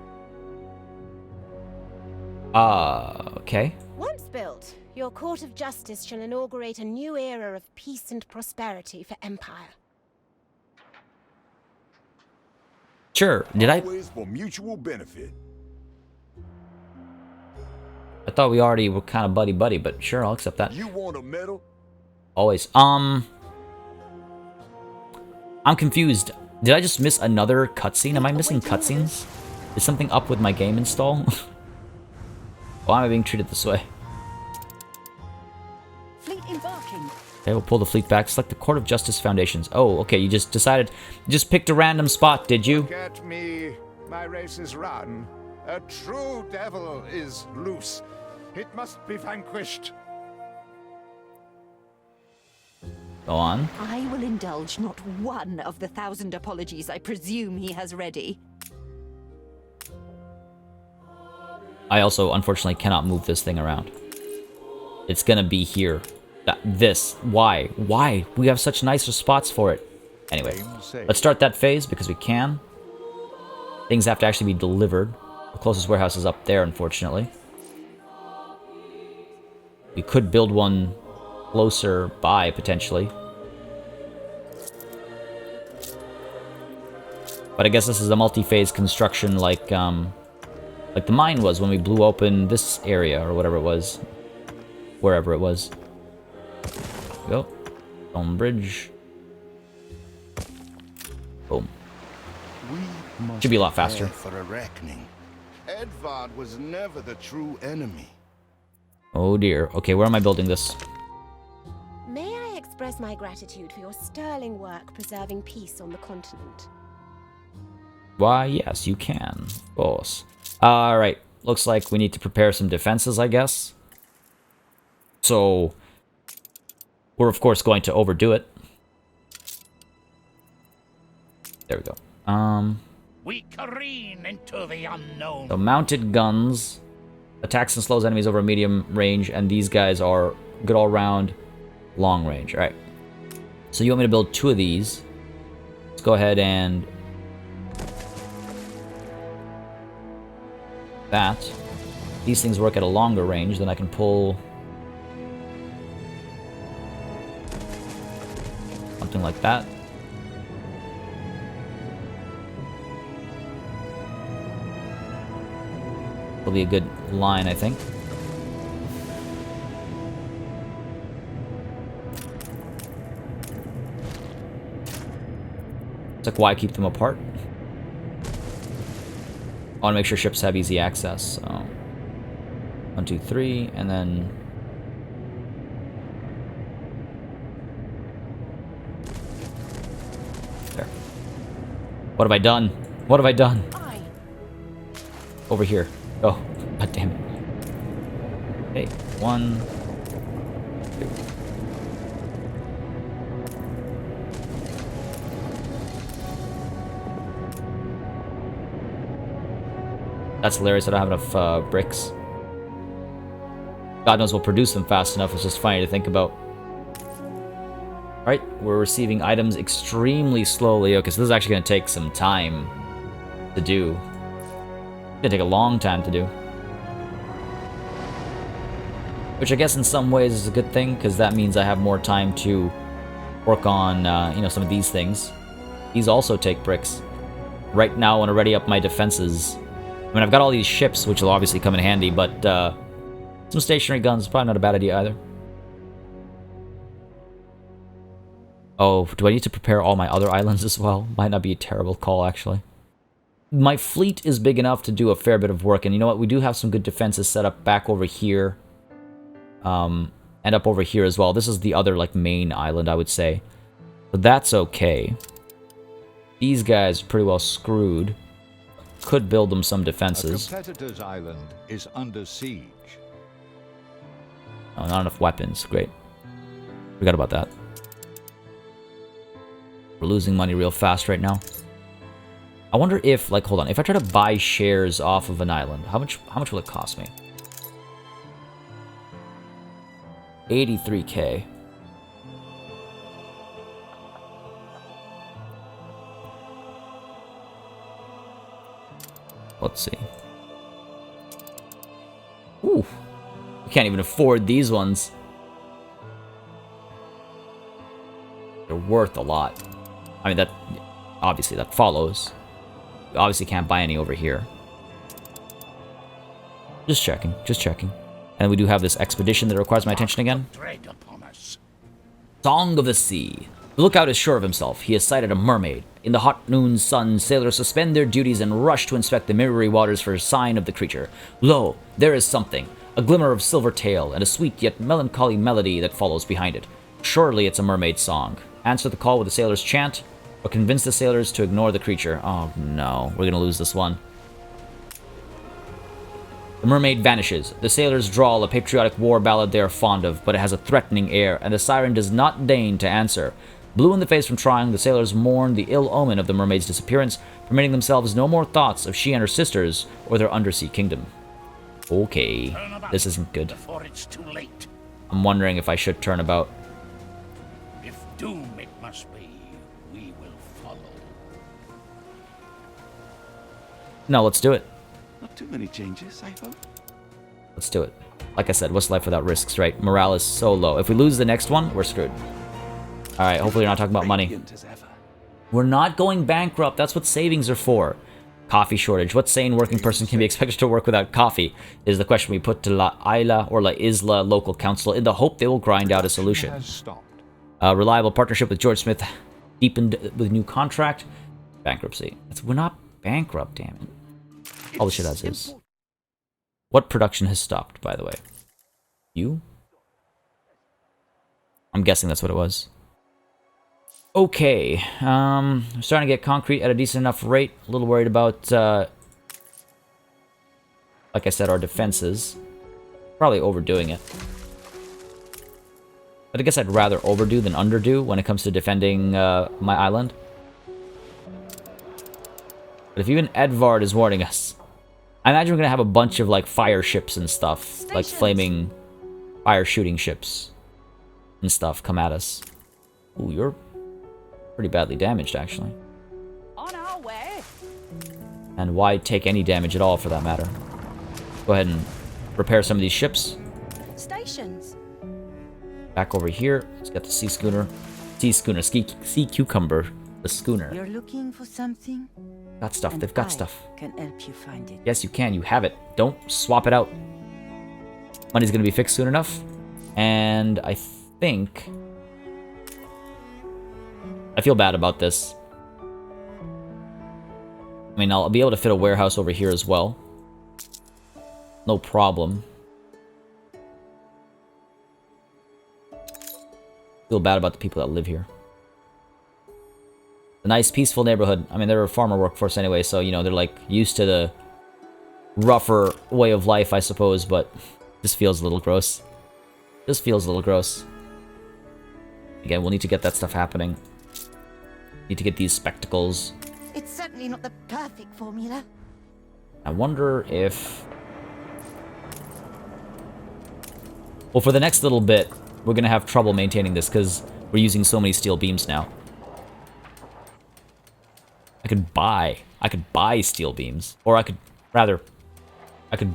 Okay. Once built, your court of justice shall inaugurate a new era of peace and prosperity for Empire. Sure. Did I? Always for mutual benefit. I thought we already were kind of buddy-buddy, but sure, I'll accept that. You want a medal? Always. I'm confused. Did I just miss another cutscene? Am I missing cutscenes? Is something up with my game install? Why am I being treated this way? Fleet embarking. Okay, we'll pull the fleet back. Select the Court of Justice Foundations. Oh, okay, you just decided... You just picked a random spot, did you? Look at me. My race is run. A true devil is loose. It must be vanquished. Go on. I will indulge not one of the 1,000 apologies I presume he has ready. I also, unfortunately, cannot move this thing around. It's gonna be here. This. Why? Why? We have such nicer spots for it. Anyway, let's start that phase because we can. Things have to actually be delivered. The closest warehouse is up there, unfortunately. We could build one closer by, potentially. But I guess this is a multi-phase construction like the mine was when we blew open this area, or whatever it was. Wherever it was. Go. Stone bridge. Boom. Should be a lot faster. For a reckoning. Edvard was never the true enemy. Oh dear. Okay, where am I building this? May I express my gratitude for your sterling work preserving peace on the continent? Why, yes, you can. Of course. Alright. Looks like we need to prepare some defenses, I guess. So, we're of course going to overdo it. There we go. We careen into the unknown. So mounted guns. Attacks and slows enemies over medium range, and these guys are good all round long range. Alright. So you want me to build 2 of these. Let's go ahead and that. These things work at a longer range, then I can pull something like that. Will be a good line, I think. It's like, why keep them apart? I want to make sure ships have easy access. So 1, 2, 3, and then there. What have I done? What have I done? Over here. Oh, god damn it. Okay, 1, 2. That's hilarious. I don't have enough bricks. God knows we'll produce them fast enough. It's just funny to think about. Alright, we're receiving items extremely slowly. Okay, so this is actually going to take some time to do. It's going to take a long time to do. Which I guess in some ways is a good thing, because that means I have more time to work on, you know, some of these things. These also take bricks. Right now I want to ready up my defenses. I mean, I've got all these ships, which will obviously come in handy, but some stationary guns is probably not a bad idea either. Oh, do I need to prepare all my other islands as well? Might not be a terrible call, actually. My fleet is big enough to do a fair bit of work, and you know what? We do have some good defenses set up back over here. And up over here as well. This is the other, like, main island, I would say. But that's okay. These guys are pretty well screwed. Could build them some defenses. A competitor's island is under siege. Oh, not enough weapons. Great. Forgot about that. We're losing money real fast right now. I wonder if, like, hold on. If I try to buy shares off of an island, how much will it cost me? 83k. Let's see. Ooh. We can't even afford these ones. They're worth a lot. I mean, that obviously that follows. We obviously can't buy any over here. Just checking, just checking. And we do have this expedition that requires my attention again. Song of the Sea. The lookout is sure of himself. He has sighted a mermaid. In the hot noon sun, sailors suspend their duties and rush to inspect the mirrory waters for a sign of the creature. Lo, there is something. A glimmer of silver tail and a sweet yet melancholy melody that follows behind it. Surely it's a mermaid's song. Answer the call with the sailor's chant, or convince the sailors to ignore the creature. Oh no, we're gonna lose this one. The mermaid vanishes. The sailors drawl a patriotic war ballad they are fond of, but it has a threatening air, and the siren does not deign to answer. Blue in the face from trying, the sailors mourn the ill omen of the mermaid's disappearance, permitting themselves no more thoughts of she and her sisters, or their undersea kingdom. Okay, this isn't good. Before it's too late. I'm wondering if I should turn about. If doom it must be, we will follow. No, let's do it. Not too many changes, I hope. Let's do it. Like I said, what's life without risks, right? Morale is so low. If we lose the next one, we're screwed. Alright, hopefully you're not talking about money. We're not going bankrupt. That's what savings are for. Coffee shortage. What sane working person can be expected to work without coffee? Is the question we put to La Isla or La Isla local council in the hope they will grind out a solution. Reliable partnership with George Smith deepened with new contract. Bankruptcy. We're not bankrupt, damn it. All the shit as is. What production has stopped, by the way? You? I'm guessing that's what it was. Okay, I'm starting to get concrete at a decent enough rate. A little worried about, like I said, our defenses. Probably overdoing it. But I guess I'd rather overdo than underdo when it comes to defending my island. But if even Edvard is warning us, I imagine we're going to have a bunch of, like, fire ships and stuff. Like, flaming fire shooting ships and stuff come at us. Ooh, you're pretty badly damaged, actually. On our way. And why take any damage at all, for that matter? Go ahead and repair some of these ships. Stations. Back over here. Let's get the sea schooner. Sea cucumber. The schooner. You're looking for something? Got stuff. And They've got I stuff. Can help you find it. Yes, you can. You have it. Don't swap it out. Money's gonna be fixed soon enough. And I think... I feel bad about this. I mean, I'll be able to fit a warehouse over here as well. No problem. Feel bad about the people that live here. A nice, peaceful neighborhood. I mean, they're a farmer workforce anyway, so, you know, they're, like, used to the rougher way of life, I suppose, but this feels a little gross. This feels a little gross. Again, we'll need to get that stuff happening. Need to get these spectacles. It's certainly not the perfect formula. I wonder if... Well, for the next little bit, we're gonna have trouble maintaining this because we're using so many steel beams now. I could buy steel beams. Or I could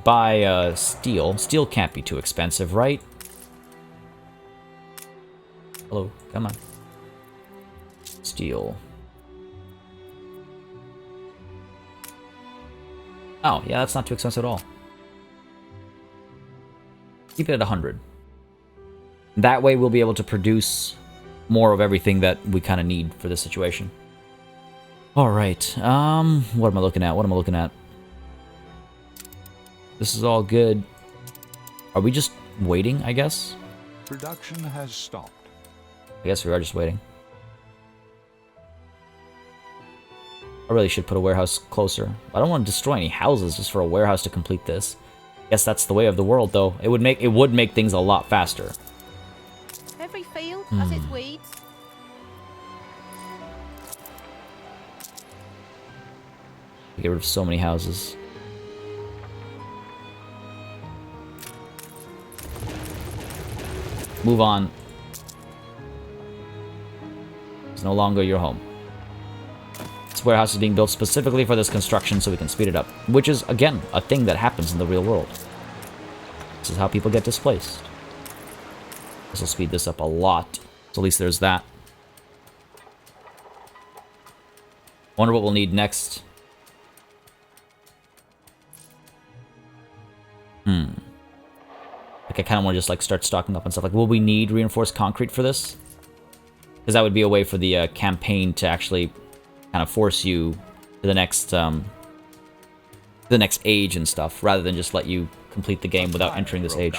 buy steel. Steel can't be too expensive, right? Hello, come on. Steel. Oh, yeah, that's not too expensive at all. Keep it at 100. That way we'll be able to produce more of everything that we kind of need for this situation. Alright, what am I looking at? This is all good. Are we just waiting, I guess? Production has stopped. I guess we are just waiting. I really should put a warehouse closer. I don't want to destroy any houses just for a warehouse to complete this. Guess that's the way of the world, though. It would make things a lot faster. Every field has its weeds. Get rid of so many houses. Move on. It's no longer your home. This warehouse is being built specifically for this construction so we can speed it up. Which is, again, a thing that happens in the real world. This is how people get displaced. This will speed this up a lot. So at least there's that. Wonder what we'll need next. Like, I kind of want to just, like, start stocking up and stuff. Like, will we need reinforced concrete for this? Because that would be a way for the campaign to actually kind of force you to the next age and stuff, rather than just let you complete the game without entering this age.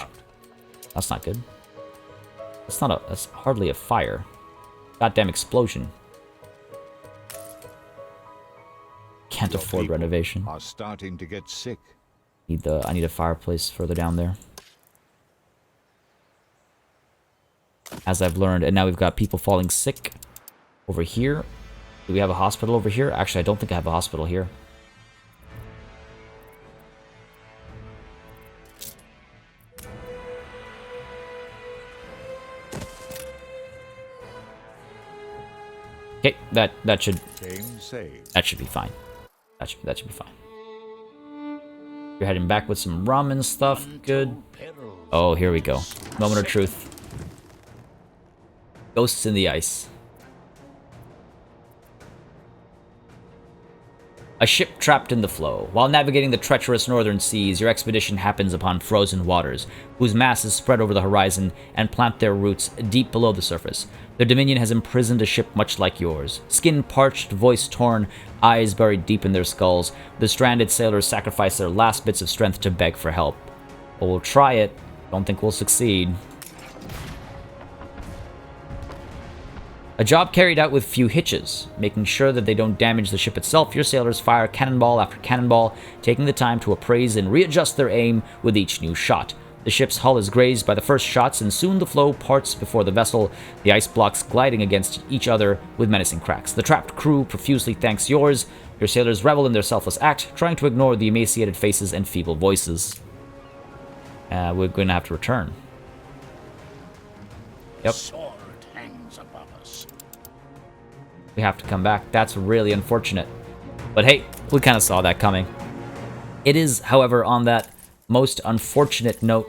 That's not good. That's hardly a fire. Goddamn explosion. Can't afford renovation. Are starting to get sick. I need a fireplace further down there. As I've learned, and now we've got people falling sick over here. Do we have a hospital over here? Actually, I don't think I have a hospital here. Okay, that should Game saved. That should be fine. That should be fine. You're heading back with some rum and stuff. Good. Oh, here we go. Moment of truth. Ghosts in the ice. A ship trapped in the flow. While navigating the treacherous northern seas, your expedition happens upon frozen waters, whose masses spread over the horizon and plant their roots deep below the surface. Their dominion has imprisoned a ship much like yours. Skin parched, voice torn, eyes buried deep in their skulls, the stranded sailors sacrifice their last bits of strength to beg for help. But we'll try it. Don't think we'll succeed. A job carried out with few hitches. Making sure that they don't damage the ship itself, your sailors fire cannonball after cannonball, taking the time to appraise and readjust their aim with each new shot. The ship's hull is grazed by the first shots, and soon the flow parts before the vessel, the ice blocks gliding against each other with menacing cracks. The trapped crew profusely thanks yours. Your sailors revel in their selfless act, trying to ignore the emaciated faces and feeble voices. We're going to have to return. Yep. Sword hangs above us. We have to come back. That's really unfortunate. But hey, we kind of saw that coming. It is, however, on that most unfortunate note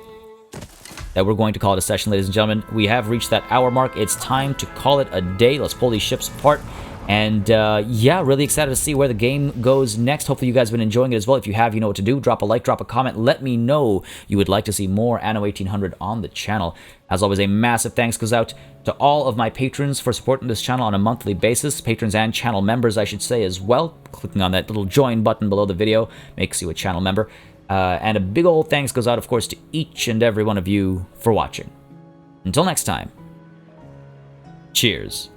that we're going to call it a session, ladies and gentlemen. We have reached that hour mark. It's time to call it a day. Let's pull these ships apart. And yeah, really excited to see where the game goes next. Hopefully you guys have been enjoying it as well. If you have, you know what to do. Drop a like, drop a comment. Let me know you would like to see more Anno 1800 on the channel. As always, a massive thanks goes out to all of my patrons for supporting this channel on a monthly basis. Patrons and channel members, I should say, as well. Clicking on that little join button below the video makes you a channel member. And a big old thanks goes out, of course, to each and every one of you for watching. Until next time, cheers.